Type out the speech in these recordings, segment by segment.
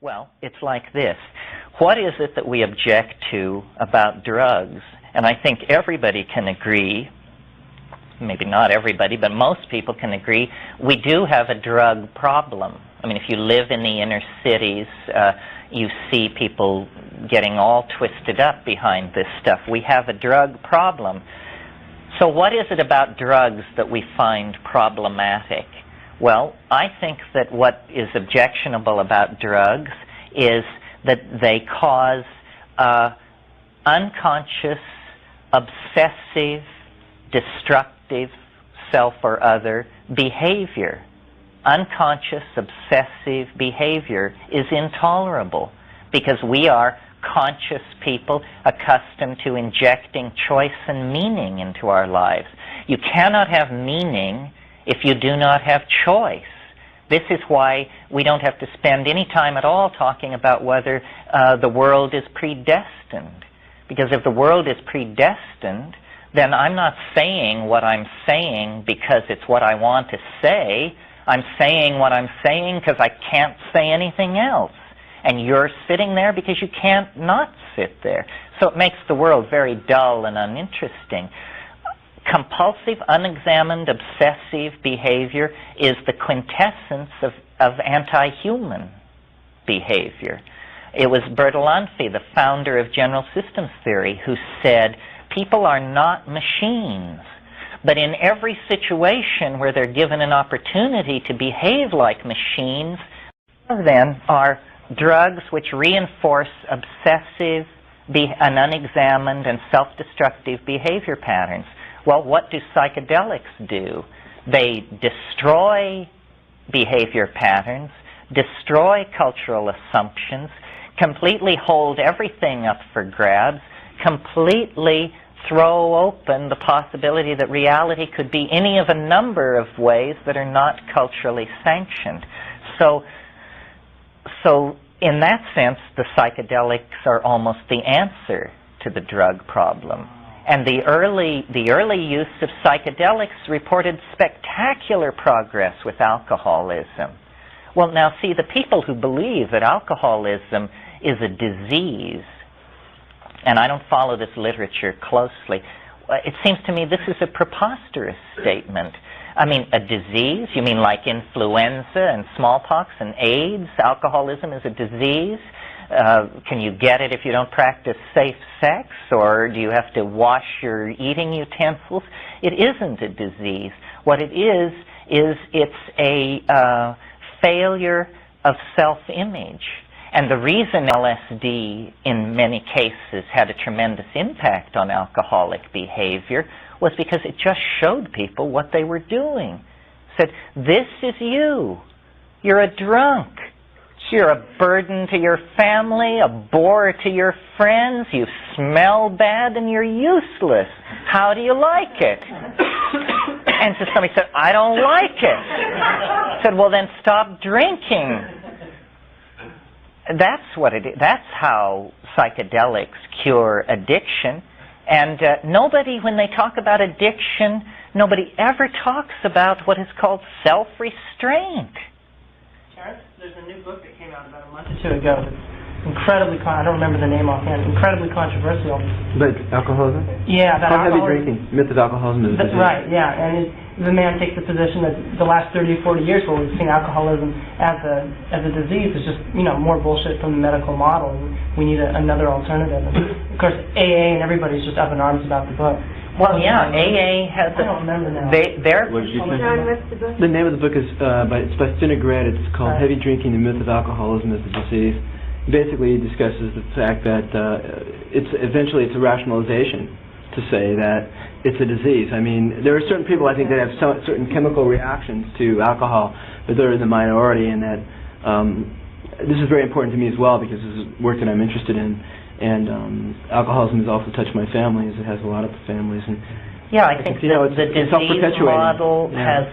Well, it's like this. What is it that we object to about drugs? And I think everybody can agree, maybe not everybody, but most people can agree, we do have a drug problem. I mean, if you live in the inner cities, you see people getting all twisted up behind this stuff. We have a drug problem. So what is it about drugs that we find problematic? Well, I think that what is objectionable about drugs is that they cause unconscious, obsessive, destructive, self or other behavior. Unconscious, obsessive behavior is intolerable because we are conscious people accustomed to injecting choice and meaning into our lives. You cannot have meaning if you do not have choice. This is why we don't have to spend any time at all talking about whether the world is predestined. Because if the world is predestined, then I'm not saying what I'm saying because it's what I want to say. I'm saying what I'm saying because I can't say anything else. And you're sitting there because you can't not sit there. So it makes the world very dull and uninteresting. Compulsive, unexamined, obsessive behavior is the quintessence of anti-human behavior. It was Bertalanffy, the founder of general systems theory, who said, people are not machines. But in every situation where they're given an opportunity to behave like machines, then are drugs which reinforce obsessive and unexamined and self-destructive behavior patterns. Well, what do psychedelics do? They destroy behavior patterns, destroy cultural assumptions, completely hold everything up for grabs, completely throw open the possibility that reality could be any of a number of ways that are not culturally sanctioned. So in that sense, the psychedelics are almost the answer to the drug problem. And the early use of psychedelics reported spectacular progress with alcoholism. Well, now see, the people who believe that alcoholism is a disease, and I don't follow this literature closely, it seems to me this is a preposterous statement. I mean, a disease? You mean like influenza and smallpox and AIDS? Alcoholism is a disease? Can you get it if you don't practice safe sex, or do you have to wash your eating utensils? It isn't a disease. What it is it's a failure of self-image. And the reason LSD in many cases had a tremendous impact on alcoholic behavior was because it just showed people what they were doing. It said, this is you. You're a drunk. You're a burden to your family, a bore to your friends, you smell bad, and you're useless. How do you like it? And so somebody said, I don't like it. I said, well, then stop drinking. That's what it is. That's how psychedelics cure addiction. And nobody, when they talk about addiction, nobody ever talks about what is called self-restraint. There's a new book that came out about a month or two ago that's incredibly, I don't remember the name offhand, incredibly controversial. But alcoholism? Yeah, about heavy drinking. Myth of alcoholism is a disease. Right, yeah. And the man takes the position that the last 30 or 40 years where we've seen alcoholism as a disease is just, more bullshit from the medical model. We need another alternative. And of course, AA and everybody's just up in arms about the book. Well, yeah, AA has I don't remember now. The name of the book is by Stina Grant. It's called Heavy Drinking: The Myth of Alcoholism as a Disease. Basically, it discusses the fact that it's a rationalization to say that it's a disease. I mean, there are certain people, I think, that have certain chemical reactions to alcohol, but they're in the minority, and that this is very important to me as well because this is work that I'm interested in. And alcoholism has also touched my family, as it has a lot of families. And yeah, I think the disease model has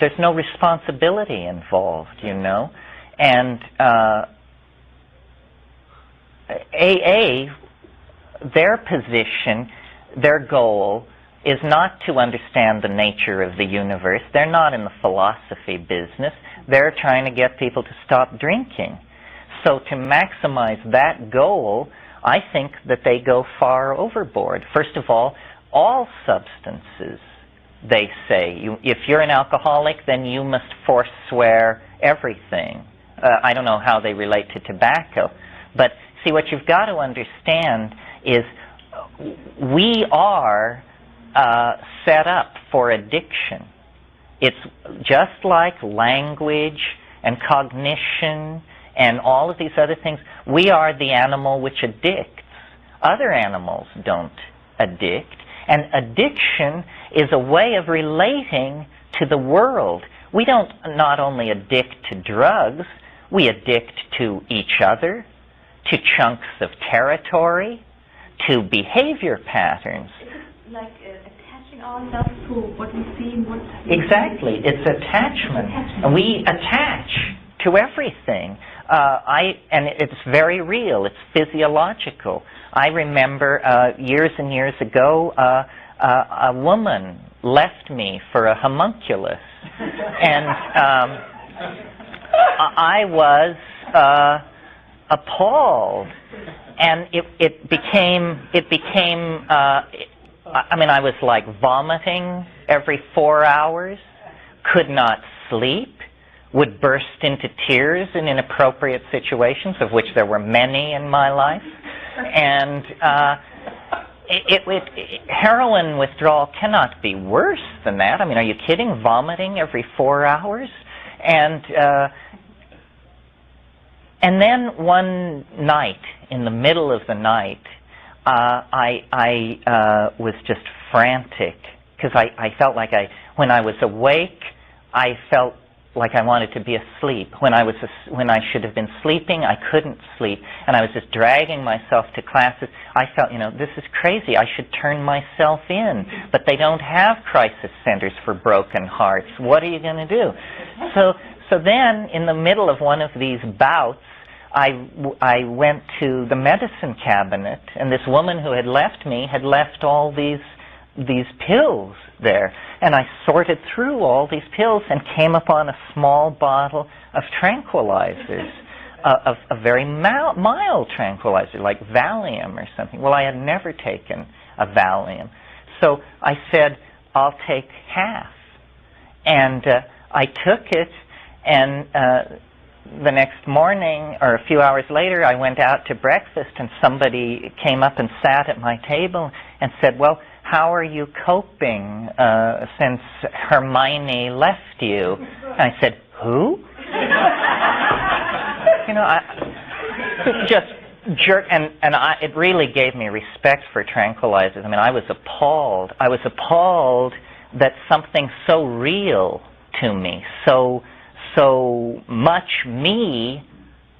there's no responsibility involved, And AA, their position, their goal is not to understand the nature of the universe. They're not in the philosophy business. They're trying to get people to stop drinking. so to maximize that goal, I think that they go far overboard. First of all substances, they say, if you're an alcoholic, then you must forswear everything. I don't know how they relate to tobacco, but see, what you've got to understand is we are set up for addiction. It's just like language and cognition and all of these other things. We are the animal which addicts. Other animals don't addict. And addiction is a way of relating to the world. We don't not only addict to drugs, we addict to each other, to chunks of territory, to behavior patterns. It's like attaching ourselves to what we see and what... Exactly. It's attachment. And we attach to everything. And it's very real. It's physiological. I remember years and years ago, a woman left me for a homunculus. And I was appalled. And it became I was like vomiting every 4 hours, could not sleep, would burst into tears in inappropriate situations, of which there were many in my life. And heroin withdrawal cannot be worse than that. I mean, are you kidding? Vomiting every 4 hours? And then one night, in the middle of the night, I was just frantic, because I felt like when I was awake, I felt like I wanted to be asleep. When I should have been sleeping, I couldn't sleep, and I was just dragging myself to classes. I felt, this is crazy. I should turn myself in, but they don't have crisis centers for broken hearts. What are you going to do? So then, in the middle of one of these bouts, I went to the medicine cabinet, and this woman who had left me had left all these pills there. And I sorted through all these pills and came upon a small bottle of tranquilizers, of a very mild tranquilizer, like Valium or something. Well, I had never taken a Valium. So I said, I'll take half. And I took it, and the next morning, or a few hours later, I went out to breakfast, and somebody came up and sat at my table and said, well, how are you coping since Hermione left you? And I said, who? Just jerk, and it really gave me respect for tranquilizers. I mean, I was appalled. I was appalled that something so real to me, so much me,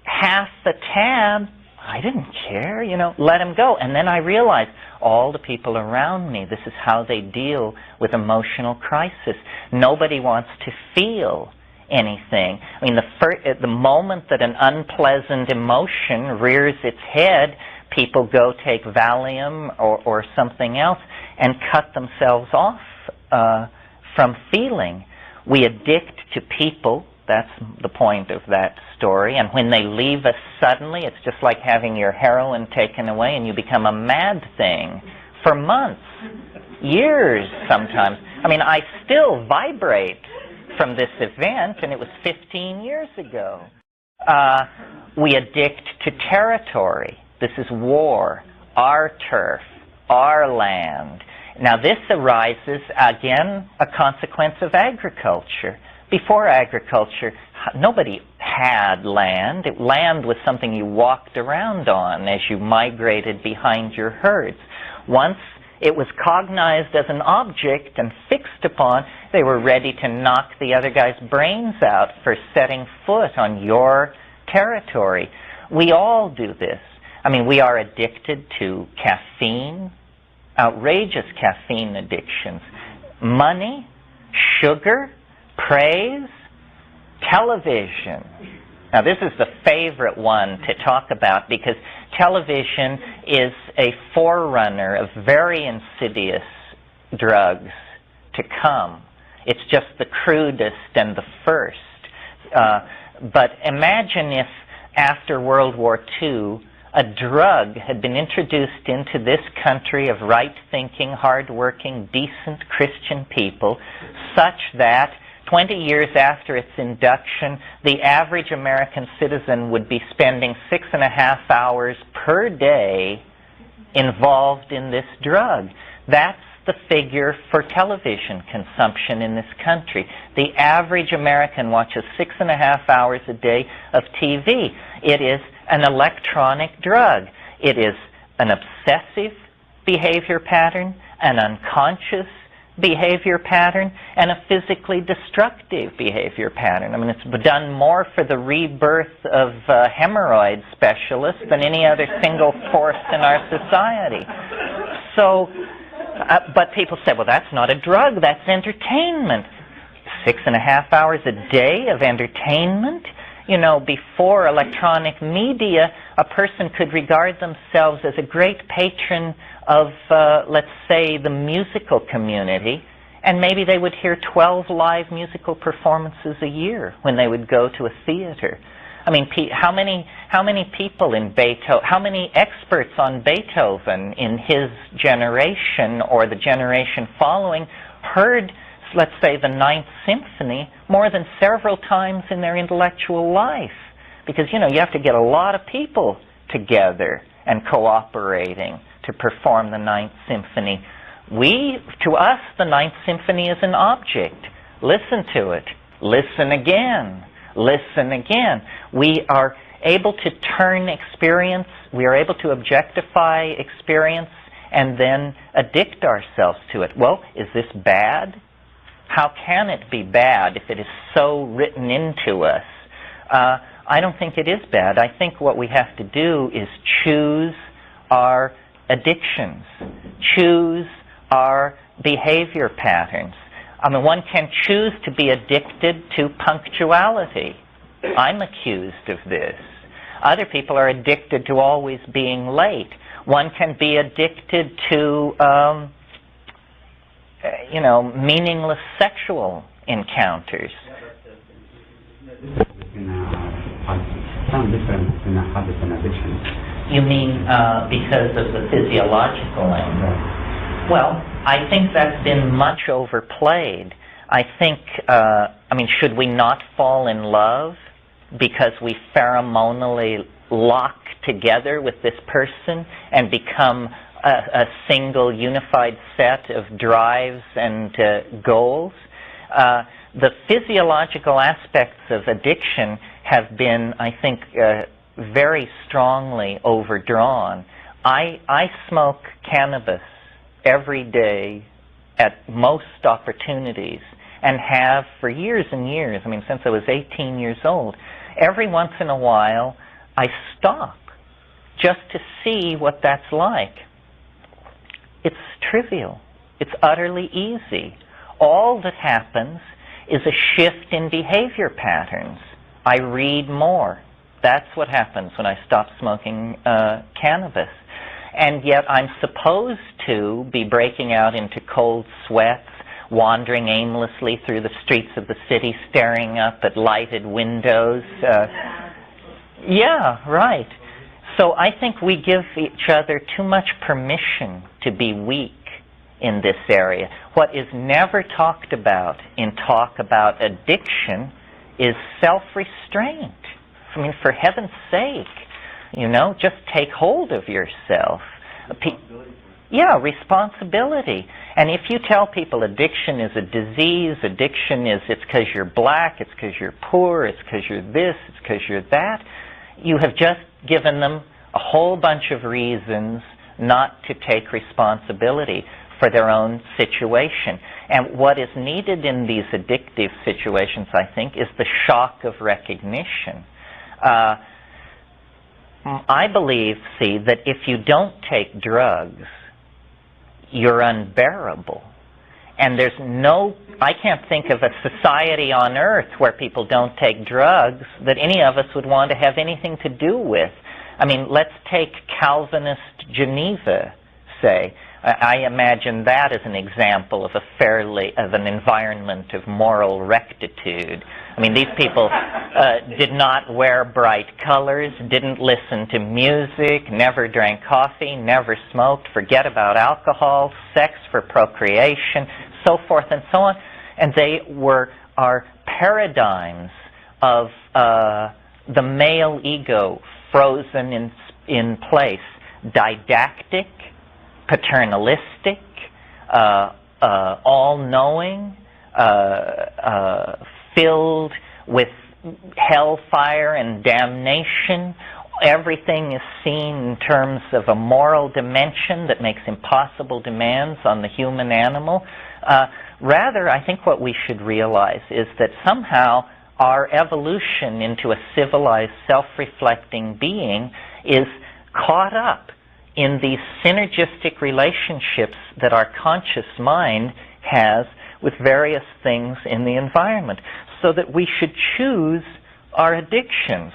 half the tab, I didn't care, let him go. And then I realized all the people around me, this is how they deal with emotional crisis. Nobody wants to feel anything. I mean, the moment that an unpleasant emotion rears its head, people go take Valium or something else and cut themselves off from feeling. We addict to people. That's the point of that story. And when they leave us suddenly, it's just like having your heroin taken away and you become a mad thing for months, years sometimes. I mean, I still vibrate from this event, and it was 15 years ago. We addict to territory. This is war, our turf, our land. Now, this arises, again, a consequence of agriculture. Before agriculture, nobody had land. Land was something you walked around on as you migrated behind your herds. Once it was cognized as an object and fixed upon, they were ready to knock the other guy's brains out for setting foot on your territory. We all do this. I mean, we are addicted to caffeine, outrageous caffeine addictions, money, sugar, praise, television. Now, this is the favorite one to talk about because television is a forerunner of very insidious drugs to come. It's just the crudest and the first. But imagine after World War II, a drug had been introduced into this country of right-thinking, hard-working, decent Christian people, such that 20 years after its induction, the average American citizen would be spending 6.5 hours per day involved in this drug. That's the figure for television consumption in this country. The average American watches 6.5 hours a day of TV. It is an electronic drug. It is an obsessive behavior pattern, an unconscious behavior pattern, and a physically destructive behavior pattern. I mean, it's done more for the rebirth of hemorrhoid specialists than any other single force in our society. So, but people say, well, that's not a drug, that's entertainment. 6.5 hours a day of entertainment? You know, before electronic media, a person could regard themselves as a great patron of, let's say, the musical community, and maybe they would hear 12 live musical performances a year when they would go to a theater. I mean, how many people in Beethoven, how many experts on Beethoven in his generation or the generation following heard, let's say, the Ninth Symphony more than several times in their intellectual life? Because, you know, you have to get a lot of people together and cooperating to perform the Ninth Symphony. To us, the Ninth Symphony is an object. Listen to it. Listen again. Listen again. We are able to turn experience, we are able to objectify experience and then addict ourselves to it. Well, is this bad? How can it be bad if it is so written into us? I don't think it is bad. I think what we have to do is choose our addictions, choose our behavior patterns. I mean, one can choose to be addicted to punctuality. I'm accused of this. Other people are addicted to always being late. One can be addicted to, you know, meaningless sexual encounters. Some difference in habits and addictions. You mean because of the physiological angle? Well, I think that's been much overplayed. I think, I mean, should we not fall in love because we pheromonally lock together with this person and become a single unified set of drives and goals? The physiological aspects of addiction have been, I think, very strongly overdrawn. I smoke cannabis every day at most opportunities and have for years and years, I mean, since I was 18 years old. Every once in a while, I stop just to see what that's like. It's trivial. It's utterly easy. All that happens is a shift in behavior patterns. I read more. That's what happens when I stop smoking cannabis. And yet I'm supposed to be breaking out into cold sweats, wandering aimlessly through the streets of the city, staring up at lighted windows. Yeah, right. So I think we give each other too much permission to be weak in this area. What is never talked about in talk about addiction is self-restraint. I mean, for heaven's sake, you know, just take hold of yourself. Yeah, responsibility. And if you tell people addiction is a disease, addiction is it's because you're black, it's because you're poor, it's because you're this, it's because you're that, you have just given them a whole bunch of reasons not to take responsibility for their own situation. And what is needed in these addictive situations, I think, is the shock of recognition. I believe, see, that if you don't take drugs, you're unbearable. And there's no, I can't think of a society on earth where people don't take drugs that any of us would want to have anything to do with. I mean, let's take Calvinist Geneva, say. I imagine that as an example of an environment of moral rectitude. I mean, these people did not wear bright colors, didn't listen to music, never drank coffee, never smoked, forget about alcohol, sex for procreation, so forth and so on. And they are paradigms of the male ego frozen in place, didactic, paternalistic, all-knowing, filled with hellfire and damnation. Everything is seen in terms of a moral dimension that makes impossible demands on the human animal. Rather, I think what we should realize is that somehow our evolution into a civilized, self-reflecting being is caught up in these synergistic relationships that our conscious mind has with various things in the environment, so that we should choose our addictions.